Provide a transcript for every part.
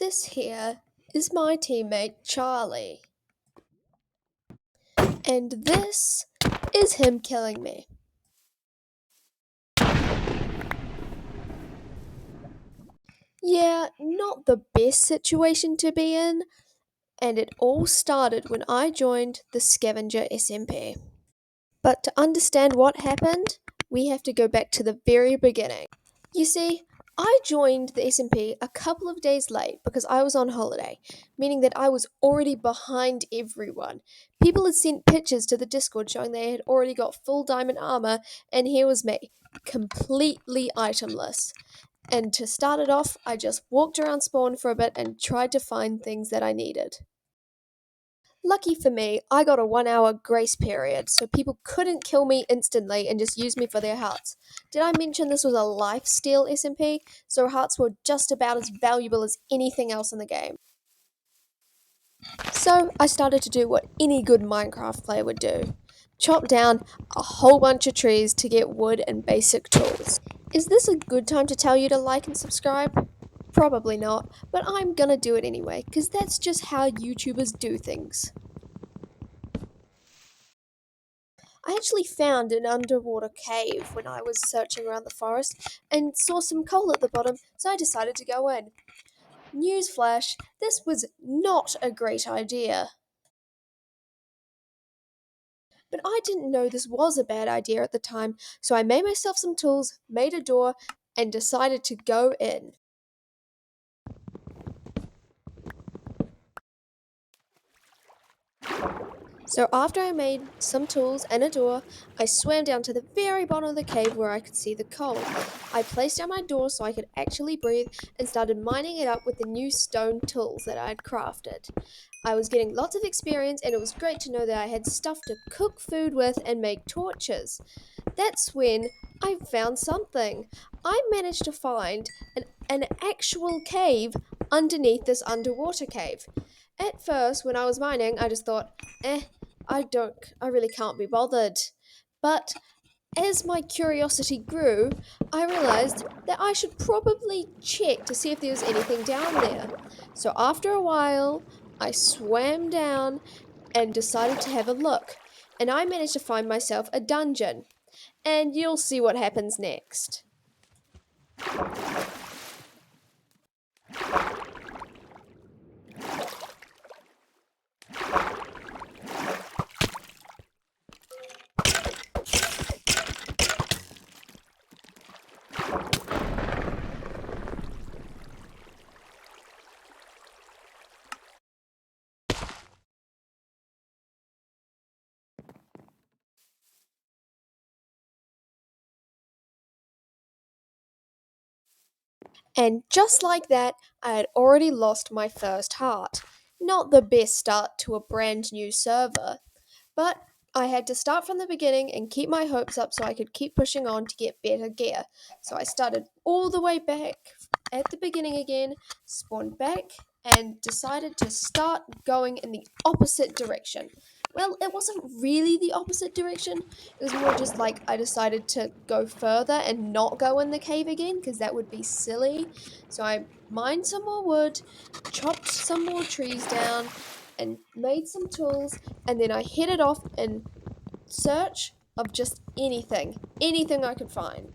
This here is my teammate Charlie, and this is him killing me. Yeah, not the best situation to be in, and it all started when I joined the Scavenger SMP. But to understand what happened, we have to go back to the very beginning. You see, I joined the SMP a couple of days late because I was on holiday, meaning that I was already behind everyone. People had sent pictures to the Discord showing they had already got full diamond armor, and here was me, completely itemless. And to start it off, I just walked around spawn for a bit and tried to find things that I needed. Lucky for me, I got a 1 hour grace period, so people couldn't kill me instantly and just use me for their hearts. Did I mention this was a lifesteal SMP? So hearts were just about as valuable as anything else in the game. So I started to do what any good Minecraft player would do. Chop down a whole bunch of trees to get wood and basic tools. Is this a good time to tell you to like and subscribe? Probably not, but I'm gonna do it anyway, because that's just how YouTubers do things. I actually found an underwater cave when I was searching around the forest and saw some coal at the bottom, so I decided to go in. Newsflash, this was not a great idea. But I didn't know this was a bad idea at the time, so I made myself some tools, made a door, and decided to go in. So after I made some tools and a door, I swam down to the very bottom of the cave where I could see the coal. I placed down my door so I could actually breathe and started mining it up with the new stone tools that I had crafted. I was getting lots of experience and it was great to know that I had stuff to cook food with and make torches. That's when I found something. I managed to find an actual cave underneath this underwater cave. At first, when I was mining, I just thought, I really can't be bothered. But as my curiosity grew, I realized that I should probably check to see if there was anything down there. So after a while, I swam down and decided to have a look. And I managed to find myself a dungeon. And you'll see what happens next. And just like that, I had already lost my first heart. Not the best start to a brand new server, but I had to start from the beginning and keep my hopes up so I could keep pushing on to get better gear. So I started all the way back at the beginning again, spawned back, and decided to start going in the opposite direction. Well, it wasn't really the opposite direction. It was more just like I decided to go further and not go in the cave again because that would be silly. So I mined some more wood, chopped some more trees down, and made some tools, and then I headed off in search of just anything I could find.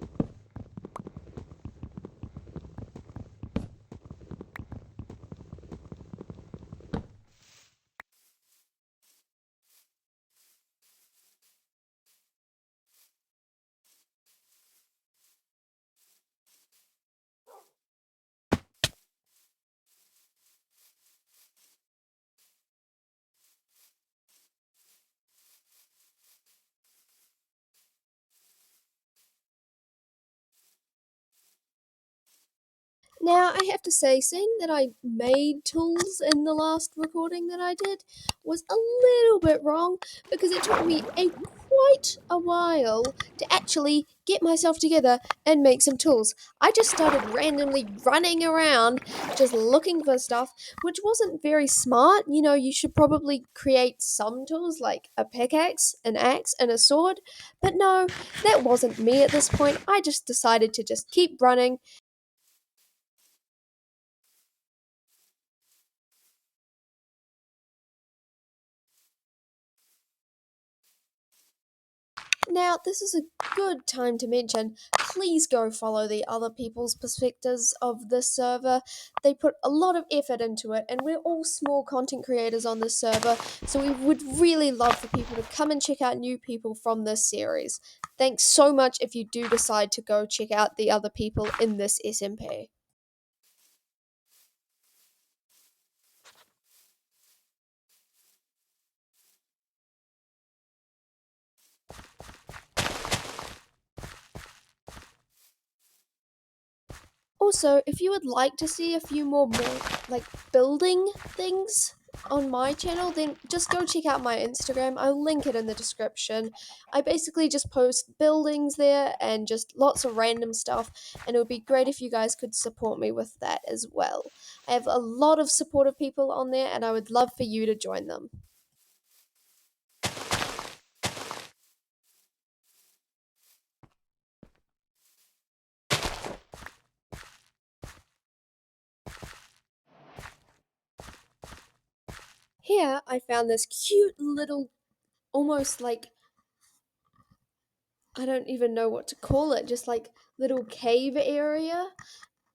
Now, I have to say, seeing that I made tools in the last recording that I did was a little bit wrong because it took me quite a while to actually get myself together and make some tools. I just started randomly running around just looking for stuff, which wasn't very smart. You know, you should probably create some tools like a pickaxe, an axe, and a sword. But no, that wasn't me at this point. I just decided to just keep running Now, this is a good time to mention, please go follow the other people's perspectives of this server. They put a lot of effort into it, and we're all small content creators on this server, so we would really love for people to come and check out new people from this series. Thanks so much if you do decide to go check out the other people in this SMP. Also, if you would like to see a few more like building things on my channel, then just go check out my Instagram. I'll link it in the description. I basically just post buildings there and just lots of random stuff, and it would be great if you guys could support me with that as well. I have a lot of supportive people on there, and I would love for you to join them. Here, I found this cute little, almost like, I don't even know what to call it, just like little cave area.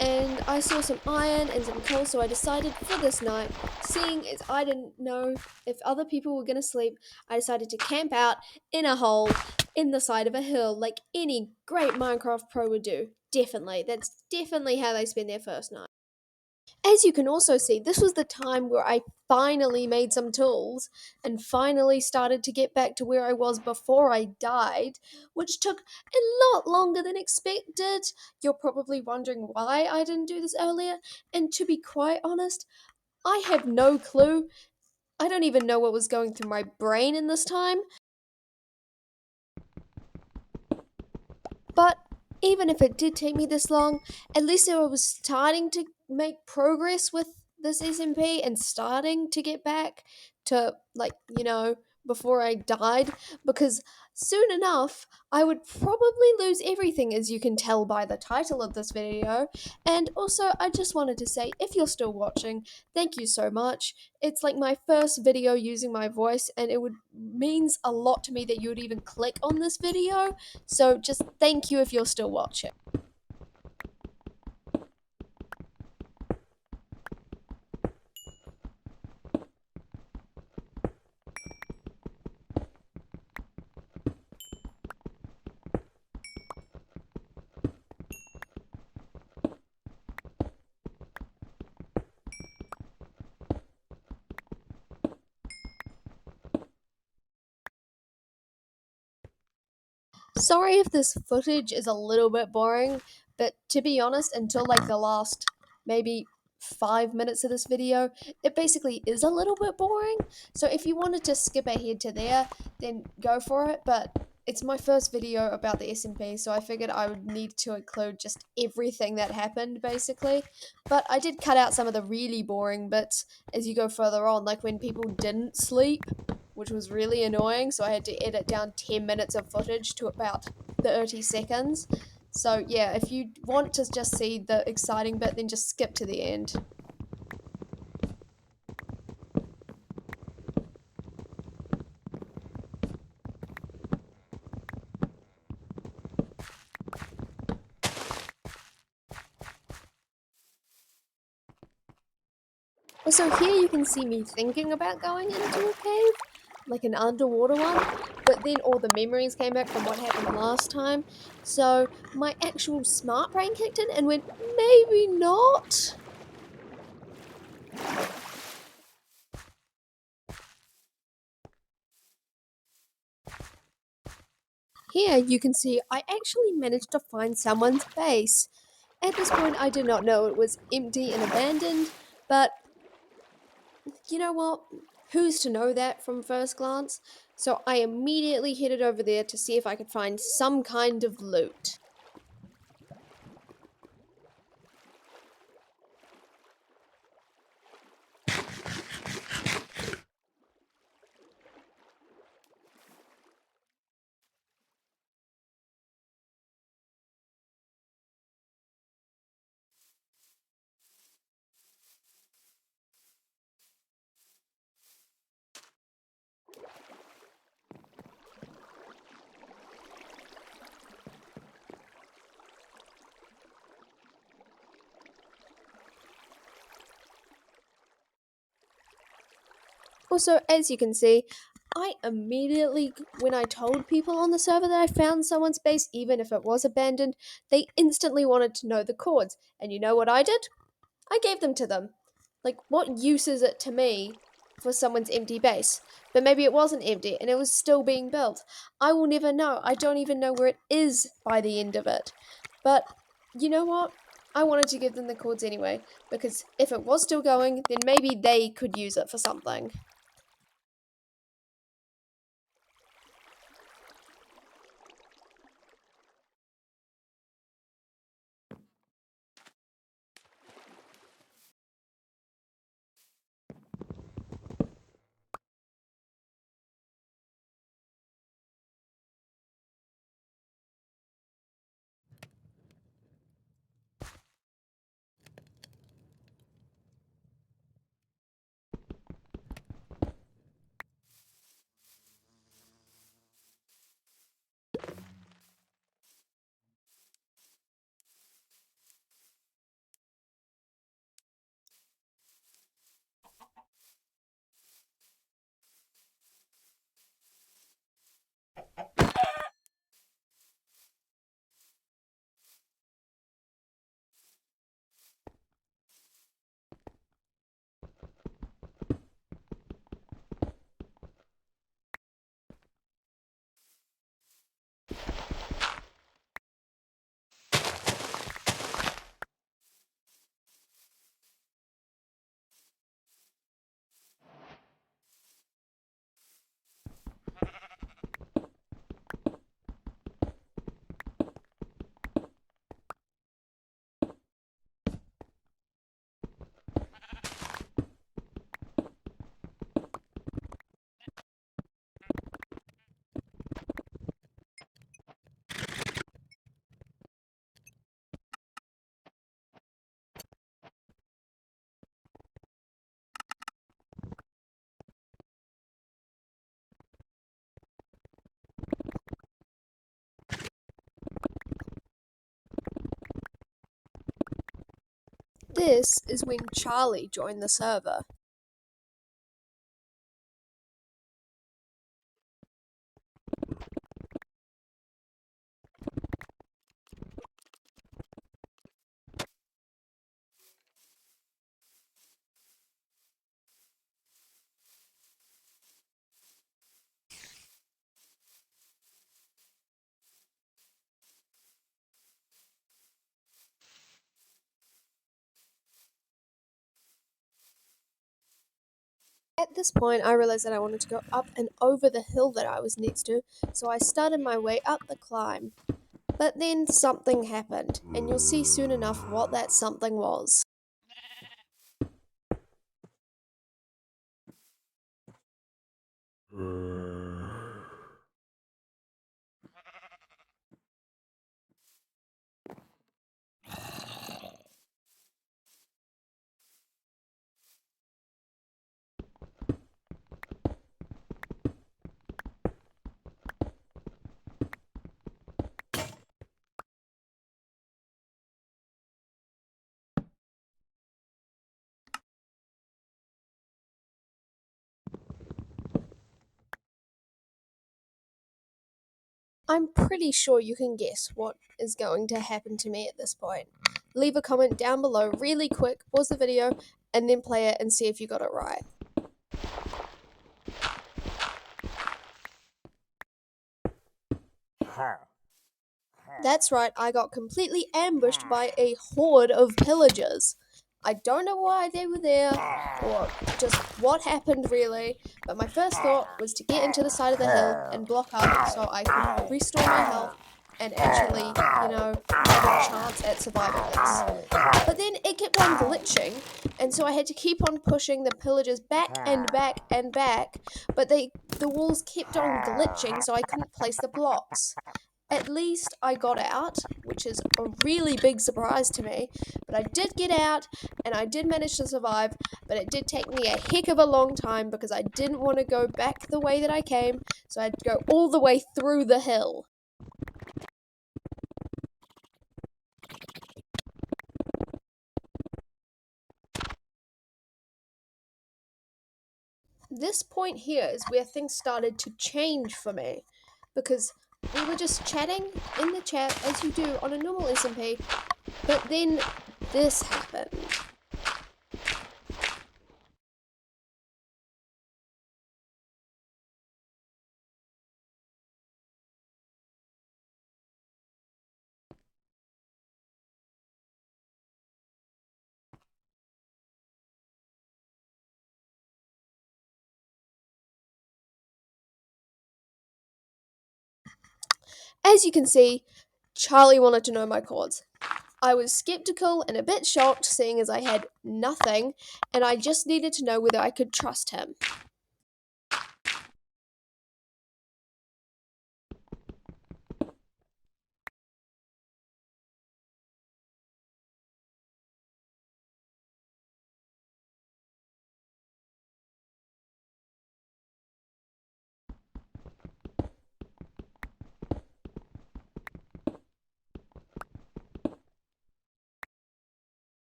And I saw some iron and some coal, so I decided for this night, seeing as I didn't know if other people were gonna sleep, I decided to camp out in a hole in the side of a hill, like any great Minecraft pro would do. Definitely, that's definitely how they spend their first night. As you can also see, this was the time where I finally made some tools and finally started to get back to where I was before I died, which took a lot longer than expected. You're probably wondering why I didn't do this earlier, and to be quite honest, I have no clue. I don't even know what was going through my brain in this time. But even if it did take me this long, at least I was starting to make progress with this SMP and starting to get back to, like, before I died. Because soon enough, I would probably lose everything, as you can tell by the title of this video. And also, I just wanted to say, if you're still watching, thank you so much. It's like my first video using my voice, and it would means a lot to me that you would even click on this video. So just thank you if you're still watching. Sorry if this footage is a little bit boring, but to be honest, until like the last maybe 5 minutes of this video, it basically is a little bit boring. So if you wanted to skip ahead to there, then go for it. But it's my first video about the SMP, so I figured I would need to include just everything that happened basically. But I did cut out some of the really boring bits as you go further on, like when people didn't sleep, which was really annoying. So I had to edit down 10 minutes of footage to about 30 seconds. So yeah, if you want to just see the exciting bit, then just skip to the end. Also, here you can see me thinking about going into a cave, like an underwater one, but then all the memories came back from what happened last time. So my actual smart brain kicked in and went, maybe not. Here you can see I actually managed to find someone's base. At this point, I did not know it was empty and abandoned, but you know what? Who's to know that from first glance? So I immediately headed over there to see if I could find some kind of loot. Also, as you can see, I immediately, when I told people on the server that I found someone's base, even if it was abandoned, they instantly wanted to know the codes. And you know what I did? I gave them to them. Like, what use is it to me for someone's empty base? But maybe it wasn't empty and it was still being built. I will never know. I don't even know where it is by the end of it. But you know what? I wanted to give them the codes anyway, because if it was still going, then maybe they could use it for something. This is when Charlie joined the server. At this point, I realized that I wanted to go up and over the hill that I was next to, so I started my way up the climb. But then something happened, and you'll see soon enough what that something was. I'm pretty sure you can guess what is going to happen to me at this point. Leave a comment down below really quick, pause the video, and then play it and see if you got it right. That's right, I got completely ambushed by a horde of pillagers. I don't know why they were there, or just what happened really, but my first thought was to get into the side of the hill and block up so I could restore my health and actually, have a chance at surviving this. But then it kept on glitching, and so I had to keep on pushing the pillagers back and back and back, but the walls kept on glitching so I couldn't place the blocks. At least I got out, which is a really big surprise to me. But I did get out and I did manage to survive, but it did take me a heck of a long time because I didn't want to go back the way that I came, so I had to go all the way through the hill. This point here is where things started to change for me because we were just chatting in the chat as you do on a normal SMP, but then this happened. As you can see, Charlie wanted to know my chords. I was skeptical and a bit shocked seeing as I had nothing, and I just needed to know whether I could trust him.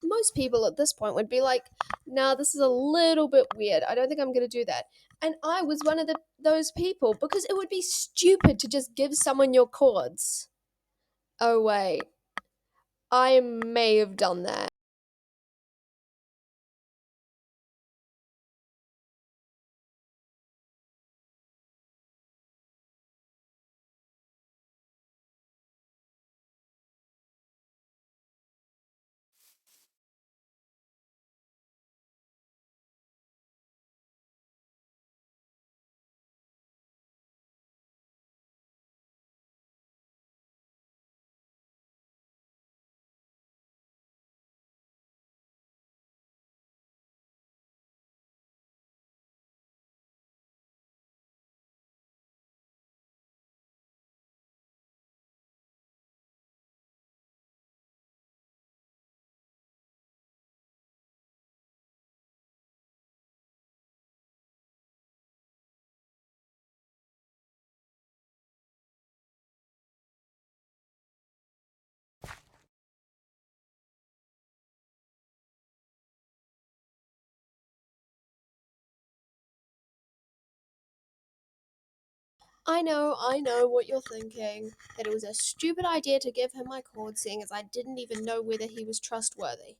Most people at this point would be like, nah, this is a little bit weird. I don't think I'm going to do that. And I was one of those people because it would be stupid to just give someone your chords. Oh, wait. I may have done that. I know what you're thinking. That it was a stupid idea to give him my chords, seeing as I didn't even know whether he was trustworthy.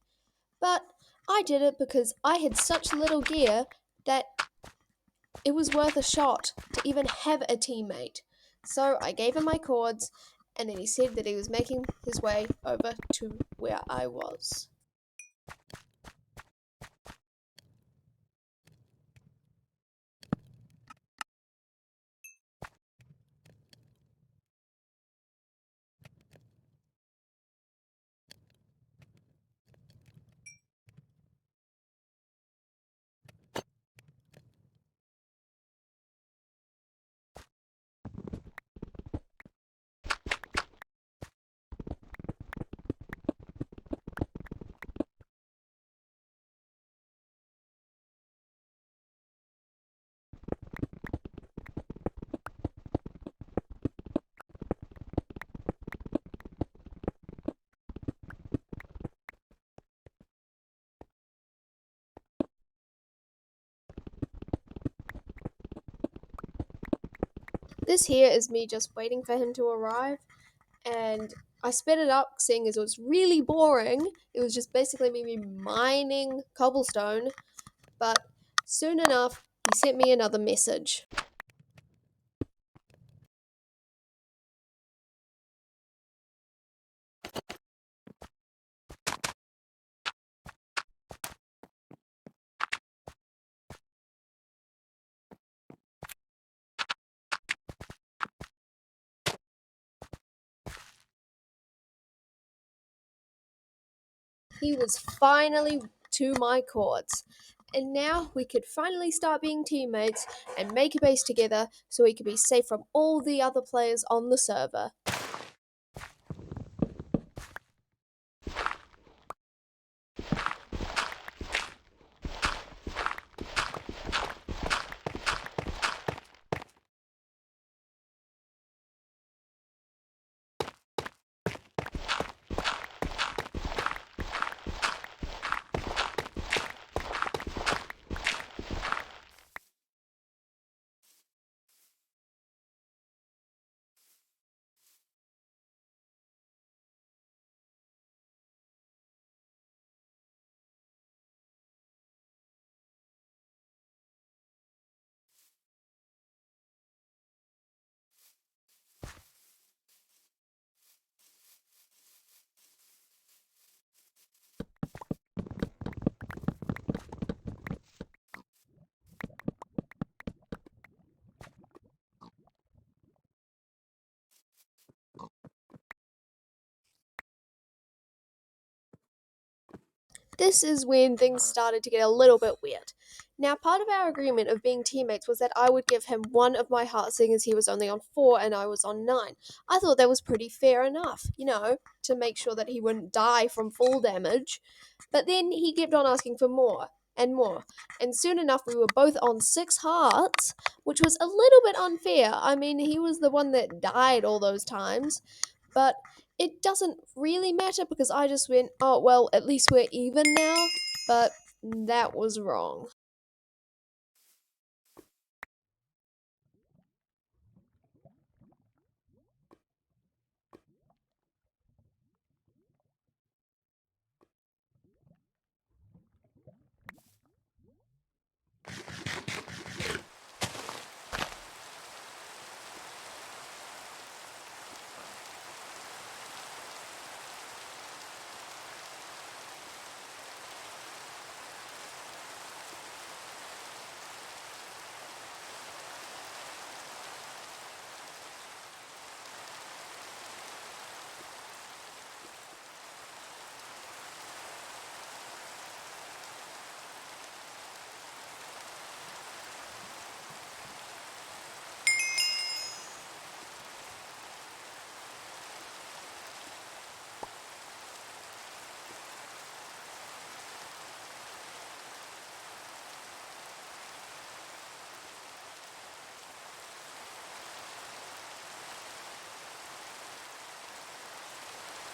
But I did it because I had such little gear that it was worth a shot to even have a teammate. So I gave him my chords, and then he said that he was making his way over to where I was. This here is me just waiting for him to arrive, and I sped it up seeing as it was really boring. It was just basically me mining cobblestone, but soon enough, he sent me another message. He was finally to my chords. And now we could finally start being teammates and make a base together so we could be safe from all the other players on the server. This is when things started to get a little bit weird. Now, part of our agreement of being teammates was that I would give him one of my hearts, seeing as he was only on 4 and I was on 9. I thought that was pretty fair enough, to make sure that he wouldn't die from fall damage. But then he kept on asking for more and more. And soon enough, we were both on 6 hearts, which was a little bit unfair. I mean, he was the one that died all those times. But it doesn't really matter because I just went, oh, well, at least we're even now. But that was wrong.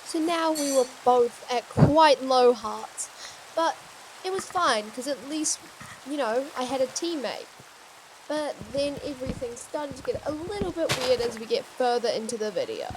So now we were both at quite low hearts. But it was fine because at least, I had a teammate. But then everything started to get a little bit weird as we get further into the video.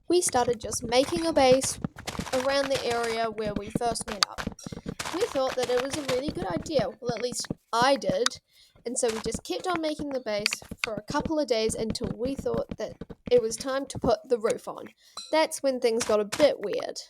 We started just making a base around the area where we first met up. We thought that it was a really good idea. Well, at least I did. And so we just kept on making the base for a couple of days until we thought that it was time to put the roof on. That's when things got a bit weird.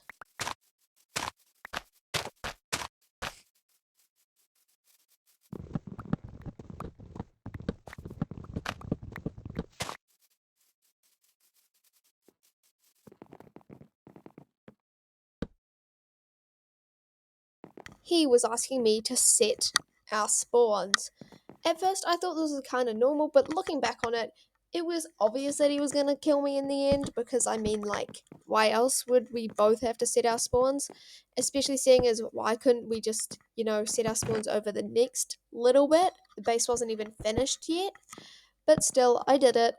He was asking me to set our spawns. At first, I thought this was kind of normal, but looking back on it, it was obvious that he was going to kill me in the end because, I mean, like, why else would we both have to set our spawns? Especially seeing as why couldn't we just, set our spawns over the next little bit? The base wasn't even finished yet. But still, I did it.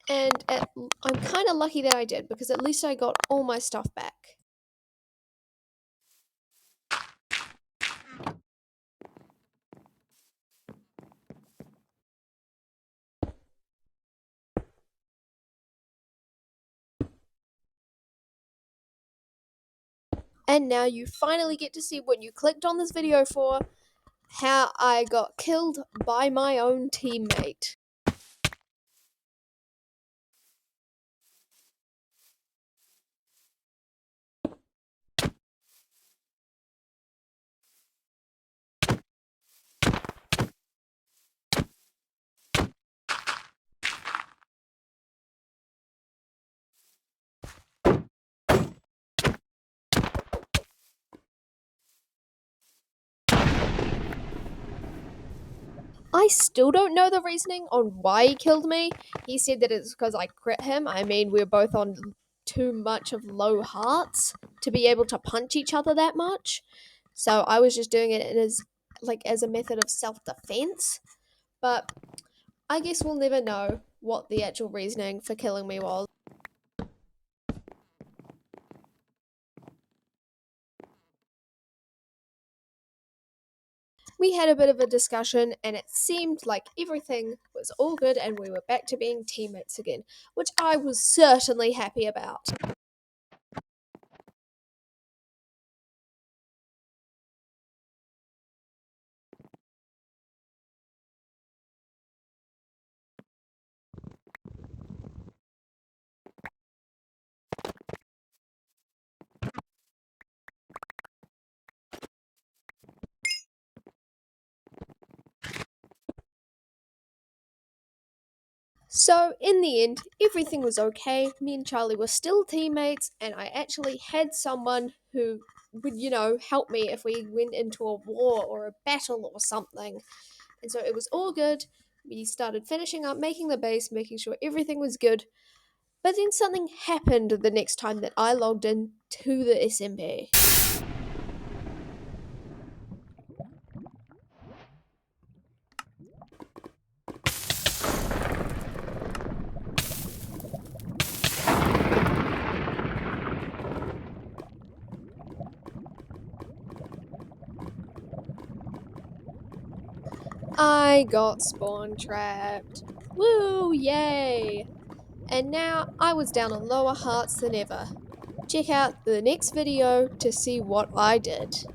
And I'm kind of lucky that I did because at least I got all my stuff back. And now you finally get to see what you clicked on this video for, how I got killed by my own teammate. I still don't know the reasoning on why he killed me. He said that it's because I crit him. I mean, we're both on too much of low hearts to be able to punch each other that much. So I was just doing it as a method of self-defense. But I guess we'll never know what the actual reasoning for killing me was. We had a bit of a discussion, and it seemed like everything was all good and we were back to being teammates again, which I was certainly happy about. So, in the end, everything was okay. Me and Charlie were still teammates, and I actually had someone who would, help me if we went into a war or a battle or something. And so it was all good. We started finishing up, making the base, making sure everything was good. But then something happened the next time that I logged in to the SMP. I got spawn trapped. Woo, yay! And now I was down on lower hearts than ever. Check out the next video to see what I did.